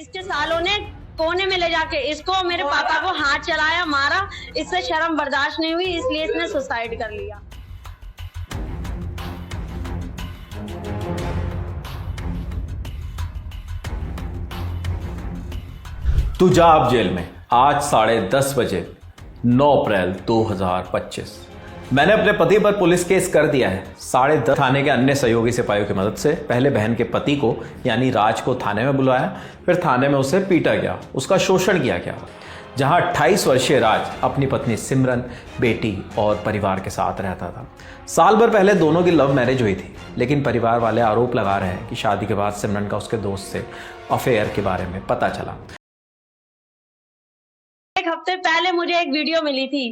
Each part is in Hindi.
इसके सालों ने कोने में ले जाके इसको मेरे पापा को हाथ चलाया, मारा। इससे शर्म बर्दाश्त नहीं हुई, इसलिए इसने सुसाइड कर लिया। तू जा अब जेल में। आज 10:30 बजे 9 अप्रैल 2025 मैंने अपने पति पर पुलिस केस कर दिया है। 10:30 थाने के अन्य सहयोगी सिपाहियों की मदद से पहले बहन के पति को यानी राज को थाने में बुलाया, फिर थाने में उसे पीटा गया, उसका शोषण किया गया। जहां 28 वर्षीय राज अपनी पत्नी सिमरन, बेटी और परिवार के साथ रहता था। साल भर पहले दोनों की लव मैरिज हुई थी, लेकिन परिवार वाले आरोप लगा रहे हैं कि शादी के बाद सिमरन का उसके दोस्त से अफेयर के बारे में पता चला। एक हफ्ते पहले मुझे एक वीडियो मिली थी,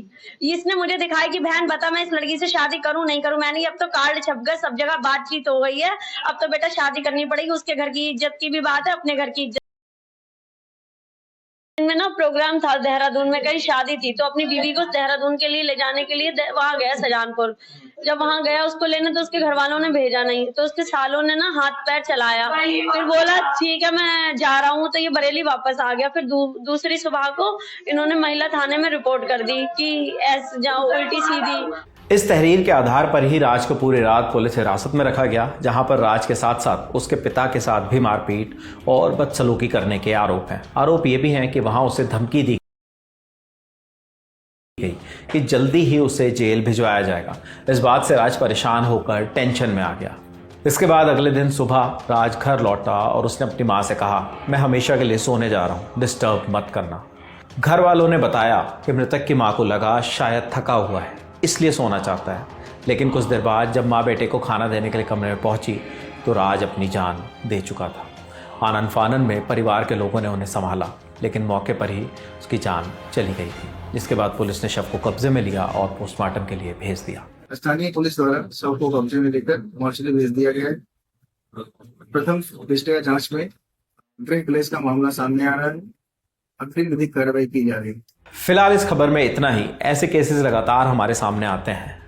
इसने मुझे दिखाई कि बहन बता मैं इस लड़की से शादी करूं नहीं करूं। मैंने अब तो कार्ड छप गए, सब जगह बातचीत हो गई है, अब तो बेटा शादी करनी पड़ेगी। उसके घर की इज्जत की भी बात है, अपने घर की इज्जत में ना प्रोग्राम था देहरादून में, कहीं शादी थी, तो अपनी बीवी को देहरादून के लिए ले जाने के लिए वहां गया सजानपुर। जब वहां गया उसको लेने, तो उसके घर वालों ने भेजा नहीं, तो उसके सालों ने ना हाथ पैर चलाया, फिर बोला ठीक है मैं जा रहा हूँ, तो ये बरेली वापस आ गया। फिर दूसरी सुबह को इन्होंने महिला थाने में रिपोर्ट कर दी कि ऐसे जाओ उल्टी सीधी। इस तहरीर के आधार पर ही राज को पूरी रात पुलिस हिरासत में रखा गया, जहां पर राज के साथ साथ उसके पिता के साथ भी मारपीट और बदसलूकी करने के आरोप हैं। आरोप ये भी हैं कि वहां उसे धमकी दी गई कि जल्दी ही उसे जेल भिजवाया जाएगा। इस बात से राज परेशान होकर टेंशन में आ गया। इसके बाद अगले दिन सुबह राज घर लौटा और उसने अपनी माँ से कहा, मैं हमेशा के लिए सोने जा रहा हूँ, डिस्टर्ब मत करना। घर वालों ने बताया कि मृतक की माँ को लगा शायद थका हुआ है, इसलिए सोना चाहता है। लेकिन कुछ देर बाद जब माँ बेटे को खाना देने के लिए कमरे में पहुंची तो राज अपनी जान दे चुका था। आनन फानन में परिवार के लोगों ने उन्हें संभाला, लेकिन मौके पर ही उसकी जान चली गई थी, जिसके बाद पुलिस ने शव को कब्जे में लिया और पोस्टमार्टम के लिए भेज दिया। स्थानीय पुलिस द्वारा शव को कब्जे में लेकर मोर्चरी भेज दिया गया है। प्रथम पिछले जांच में ड्रग प्लेस का मामला सामने आ रहा है, अग्रिम विधिक कार्रवाई की जा रही है। फिलहाल इस खबर में इतना ही। ऐसे केसेस लगातार हमारे सामने आते हैं।